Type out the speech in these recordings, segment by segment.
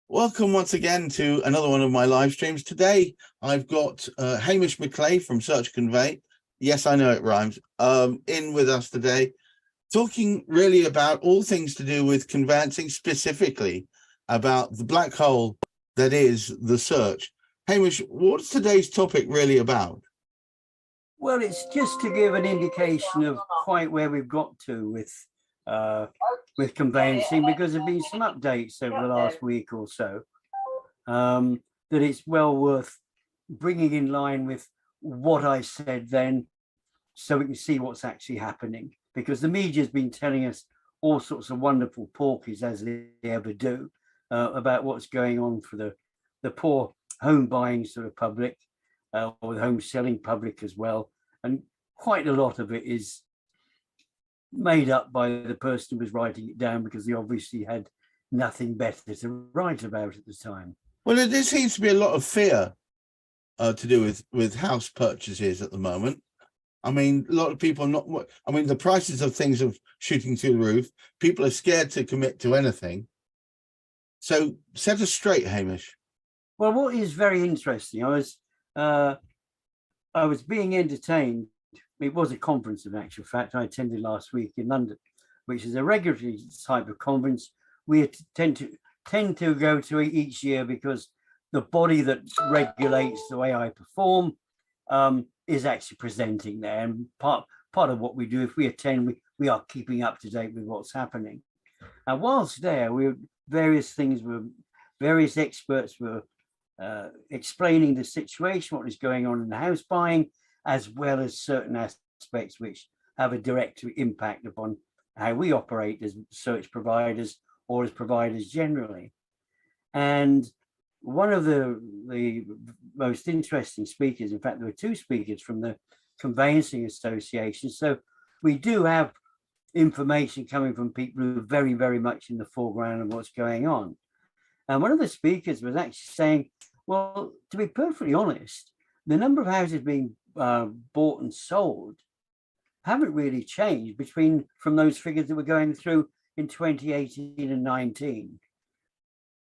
Welcome once again to another one of my live streams. Today, I've got Hamish McLay from Search Convey. Yes, I know it rhymes. In with us today, talking really about all things to do with conveyancing, specifically about the black hole that is the search. Hamish, what's today's topic really about? Well, it's just to give an indication of quite where we've got to with conveyancing, because there have been some updates over the last week or so that it's well worth bringing in line with what I said then, so we can see what's actually happening. Because the media has been telling us all sorts of wonderful porkies, as they ever do, about what's going on for the poor home buying sort of public, or the home selling public as well. And quite a lot of it is made up by the person who was writing it down, because they obviously had nothing better to write about at the time. Well, there seems to be a lot of fear to do with house purchases at the moment. I mean, a lot of people the prices of things are shooting through the roof. People are scared to commit to anything. So set us straight, Hamish. Well, what is very interesting, I was being entertained. It was a conference, in actual fact, I attended last week in London, which is a regulatory type of conference we tend to go to each year, because the body that regulates the way I perform is actually presenting there. And part of what we do, if we attend, we are keeping up to date with what's happening. And whilst there, various experts were explaining the situation, what is going on in the house buying, as well as certain aspects which have a direct impact upon how we operate as search providers or as providers generally. And one of the most interesting speakers, in fact, there were two speakers from the Conveyancing Association. So we do have information coming from people who are very, very much in the foreground of what's going on. And one of the speakers was actually saying, well, to be perfectly honest, the number of houses being bought and sold haven't really changed from those figures that were going through in 2018 and 19.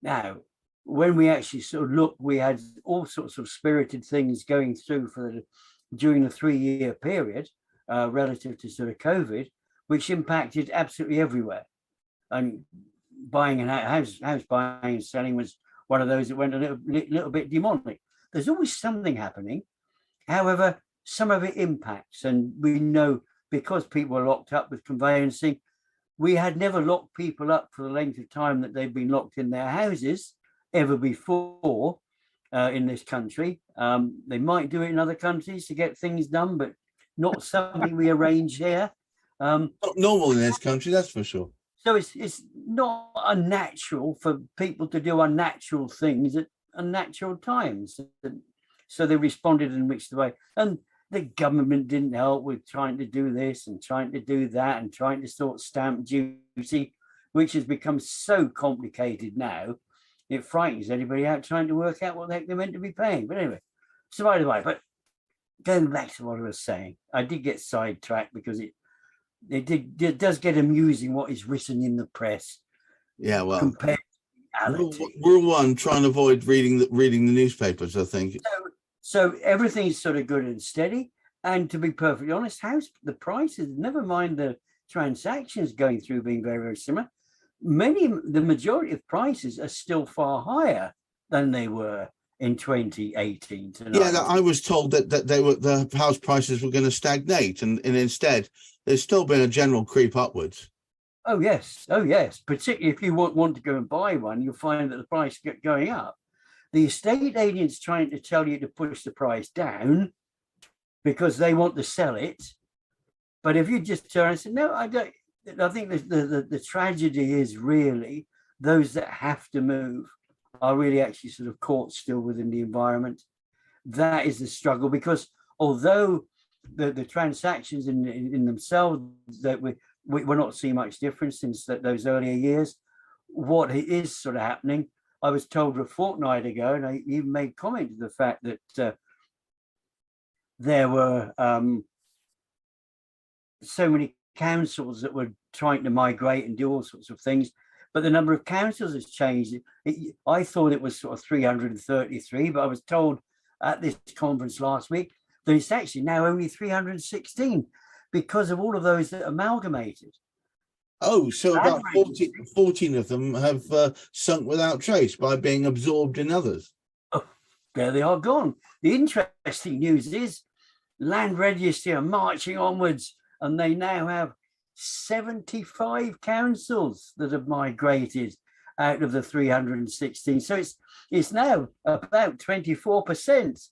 Now, when we actually sort of look, we had all sorts of spirited things going through during the 3-year period relative to sort of COVID, which impacted absolutely everywhere. And buying a house buying and selling was one of those that went a little bit demonic. There's always something happening. However, some of it impacts, and we know, because people were locked up with conveyancing, we had never locked people up for the length of time that they've been locked in their houses ever before in this country. They might do it in other countries to get things done, but not something we arrange here. Not normal in this country, that's for sure. So it's not unnatural for people to do unnatural things at unnatural times. So they responded in which way. And the government didn't help with trying to do this and trying to do that and trying to sort stamp duty, which has become so complicated now, it frightens anybody out trying to work out what the heck they're meant to be paying. But anyway, so by the way, but going back to what I was saying, I did get sidetracked, because it does get amusing what is written in the press. Yeah, well, compared to reality. We're one trying to avoid reading the newspapers, I think. So everything's sort of good and steady. And to be perfectly honest, the prices, never mind the transactions going through being very, very similar, the majority of prices are still far higher than they were in 2018. Yeah, I was told that the house prices were going to stagnate, and instead there's still been a general creep upwards. Oh yes, particularly if you want to go and buy one, you'll find that the price is going up. The estate agents trying to tell you to push the price down because they want to sell it. But if you just turn and say, no, I don't, I think the tragedy is really those that have to move are really actually sort of caught still within the environment. That is the struggle, because although the transactions in themselves, that we're not seeing much difference since those earlier years, what is sort of happening, I was told a fortnight ago, and I even made comment to the fact that there were so many councils that were trying to migrate and do all sorts of things, but the number of councils has changed. I thought it was sort of 333, but I was told at this conference last week that it's actually now only 316 because of all of those that amalgamated. Oh, so about 14 of them have sunk without trace by being absorbed in others. Oh, there they are gone. The interesting news is Land Registry are marching onwards, and they now have 75 councils that have migrated out of the 316. So it's now about 24%.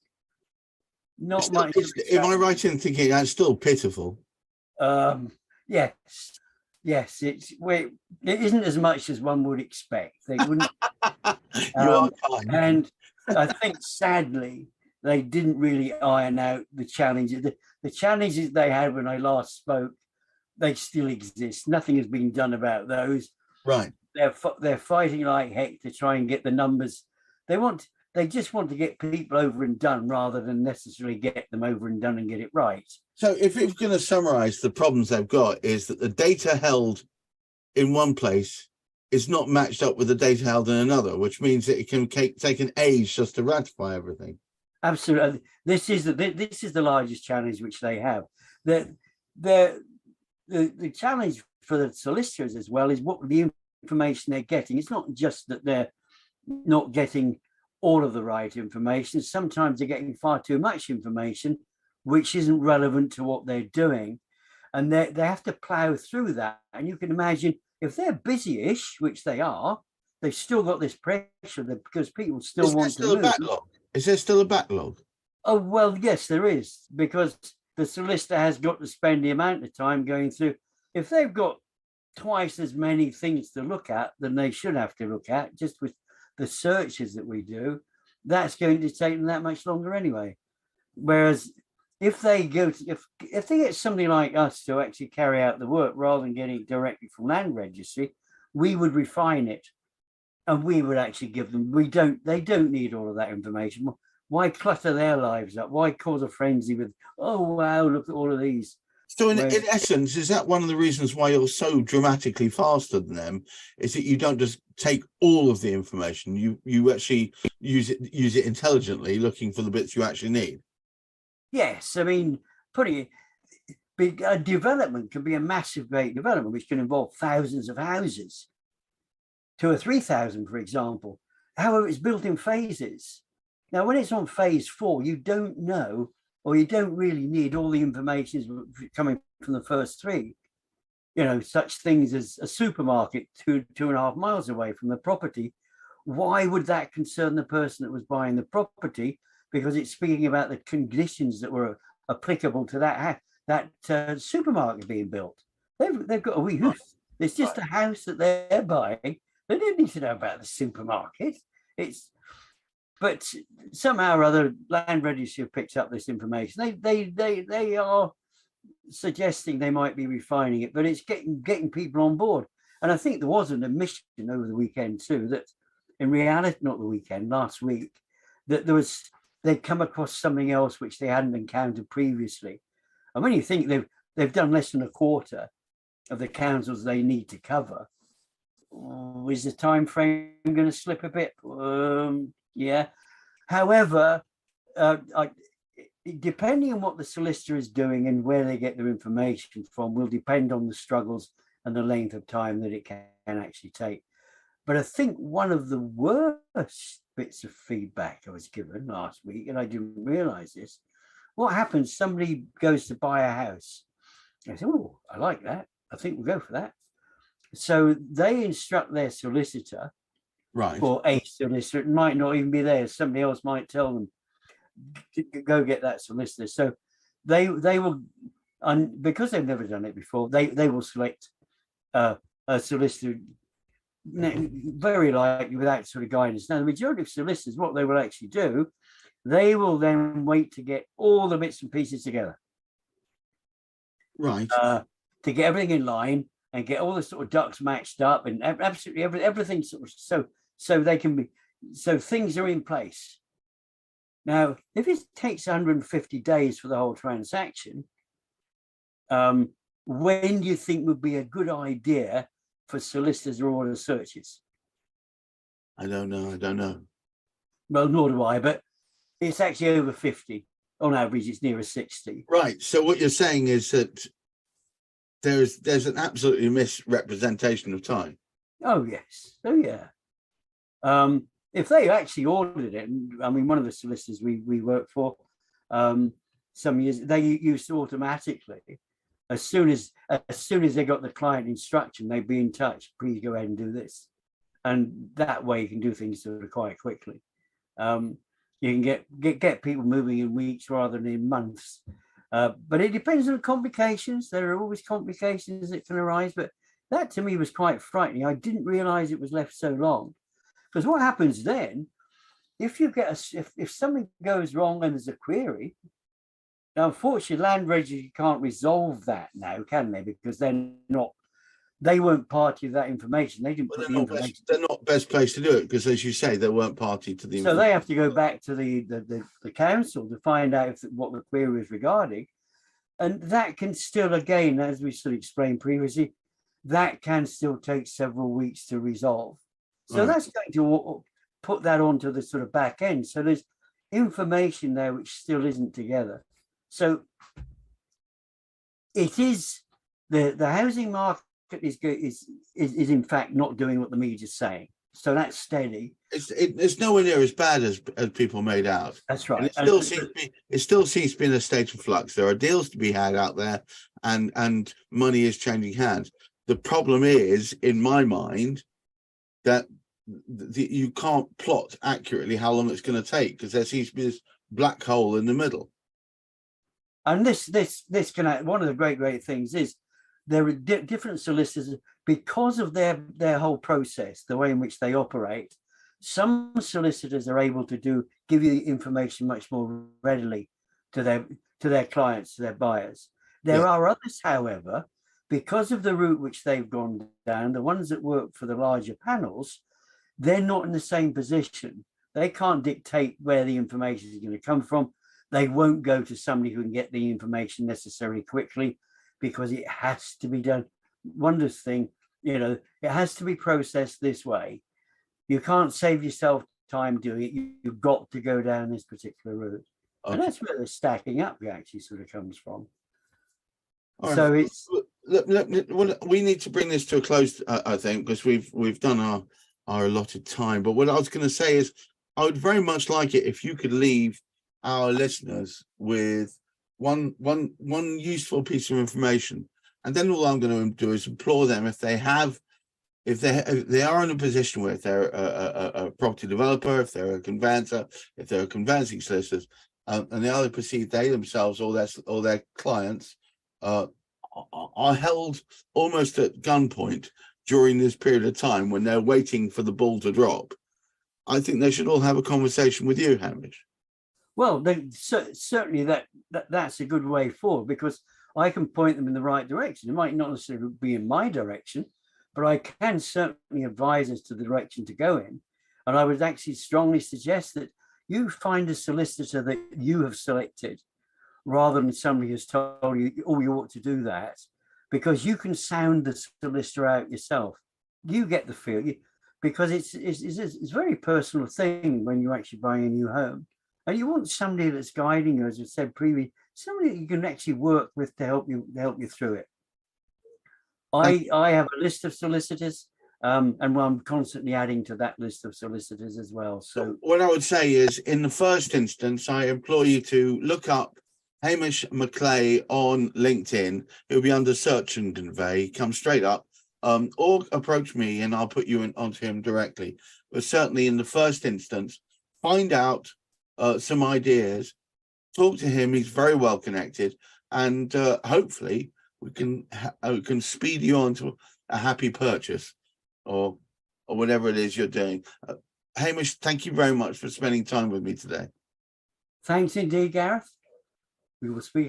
Not still, much. Am I right in thinking that's still pitiful? Yes. Yes, it isn't as much as one would expect. They wouldn't. You are kind. And I think, sadly, they didn't really iron out the challenges. The challenges they had when I last spoke, they still exist. Nothing has been done about those. Right. They're fighting like heck to try and get the numbers. They just want to get people over and done rather than necessarily get them over and done and get it right. So if it's going to summarize the problems they've got is that the data held in one place is not matched up with the data held in another, which means that it can take an age just to ratify everything. Absolutely. This is the largest challenge which they have. The challenge for the solicitors as well is what the information they're getting. It's not just that they're not getting all of the right information. Sometimes they're getting far too much information which isn't relevant to what they're doing, and they have to plow through that. And you can imagine if they're busy-ish, which they are, they've still got this pressure because people still want to move. Is there still a backlog? Oh, well, yes, there is, because the solicitor has got to spend the amount of time going through. If they've got twice as many things to look at than they should have to look at, just with the searches that we do, that's going to take them that much longer anyway. Whereas if they if they get somebody like us to actually carry out the work rather than getting it directly from Land Registry, we would refine it and we would actually give them. They don't need all of that information. Why clutter their lives up? Why cause a frenzy with, oh wow, look at all of these? So in essence, is that one of the reasons why you're so dramatically faster than them? Is that you don't just take all of the information, you actually use it intelligently, looking for the bits you actually need? Yes, I mean, a development can be a massive, great development, which can involve thousands of houses, 2 or 3,000, for example. However, it's built in phases. Now, when it's on phase 4, you don't know, or you don't really need all the information coming from the first 3. You know, such things as a supermarket 2.5 miles away from the property. Why would that concern the person that was buying the property? Because it's speaking about the conditions that were applicable to that supermarket being built. They've got a wee house. It's just a house that they're buying. They don't need to know about the supermarket. But somehow or other, Land Registry have picked up this information. They are suggesting they might be refining it, but it's getting people on board. And I think there was an admission over the weekend too that, in reality, not the weekend, last week, that they'd come across something else which they hadn't encountered previously. And when you think they've done less than a quarter of the councils they need to cover, is the time frame going to slip a bit? Yeah. However, depending on what the solicitor is doing and where they get their information from will depend on the struggles and the length of time that it can actually take. But I think one of the worst bits of feedback I was given last week, and I didn't realize this, what happens, somebody goes to buy a house. I said, oh, I like that. I think we'll go for that. So they instruct their solicitor, right, or a solicitor, it might not even be there. Somebody else might tell them, go get that solicitor. So they will, and because they've never done it before, they will select a solicitor very likely without sort of guidance. Now, the majority of solicitors, what they will actually do, they will then wait to get all the bits and pieces together, right, to get everything in line and get all the sort of ducks matched up and absolutely everything sort of so they can be, so things are in place. Now, if it takes 150 days for the whole transaction, when do you think would be a good idea for solicitors or order searches? I don't know. Well, nor do I, but it's actually over 50. On average, it's nearer 60. Right. So what you're saying is that there's an absolutely misrepresentation of time. Oh, yes. Oh, yeah. If they actually ordered it, I mean, one of the solicitors we worked for some years, they used to automatically, as soon as they got the client instruction, they'd be in touch. Please go ahead and do this, and that way you can do things sort of quite quickly. You can get people moving in weeks rather than in months. But it depends on the complications. There are always complications that can arise. But that to me was quite frightening. I didn't realize it was left so long. Because what happens then, if you get if something goes wrong and there's a query, now unfortunately land registry can't resolve that now, can they? Because they weren't party of that information. They didn't put the information. They're not best placed to do it because, as you say, they weren't party to the. So they have to go back to the council to find out what the query is regarding, and that can still, again, as we sort of explained previously, that can still take several weeks to resolve. So that's going to put that onto the sort of back end. So there's information there which still isn't together. So it is the housing market is in fact not doing what the media is saying. So that's steady. It's nowhere near as bad as people made out. That's right. It still seems to be in a state of flux. There are deals to be had out there, and money is changing hands. The problem is, in my mind, that you can't plot accurately how long it's going to take because there seems to be this black hole in the middle. And this can, one of the great things is there are different solicitors because of their whole process, the way in which they operate. Some solicitors are able to give you the information much more readily to their clients, to their buyers. There are others, however, because of the route which they've gone down, the ones that work for the larger panels, they're not in the same position. They can't dictate where the information is going to come from. They won't go to somebody who can get the information necessarily quickly because it has to be done. Wondrous thing, it has to be processed this way. You can't save yourself time doing it. You've got to go down this particular route. Okay. And that's where the stacking up actually sort of comes from. All so right. We need to bring this to a close, I think, because we've done our allotted time. But what I was going to say is I would very much like it if you could leave our listeners with one useful piece of information, and then all I'm going to do is implore them if they are in a position where if they're a property developer, if they're a conveyancer, if they're a conveyancing solicitors, and they either perceive they themselves or their clients are held almost at gunpoint during this period of time when they're waiting for the ball to drop, I think they should all have a conversation with you, Hamish. Well, certainly that's a good way forward because I can point them in the right direction. It might not necessarily be in my direction, but I can certainly advise as to the direction to go in. And I would actually strongly suggest that you find a solicitor that you have selected rather than somebody who's told you, oh, you ought to do that, because you can sound the solicitor out yourself. You get the feel, because it's a very personal thing when you're actually buying a new home. And you want somebody that's guiding you, as I said previously, somebody that you can actually work with to help you through it. I have a list of solicitors, and I'm constantly adding to that list of solicitors as well. So what I would say is, in the first instance, I implore you to look up Hamish McLay on LinkedIn. It'll be under Search and Convey. Come straight up, or approach me, and I'll put you onto him directly. But certainly, in the first instance, find out some ideas. Talk to him. He's very well connected, and hopefully we can speed you on to a happy purchase, or whatever it is you're doing. Hamish, thank you very much for spending time with me today. Thanks indeed, Gareth. We will speak.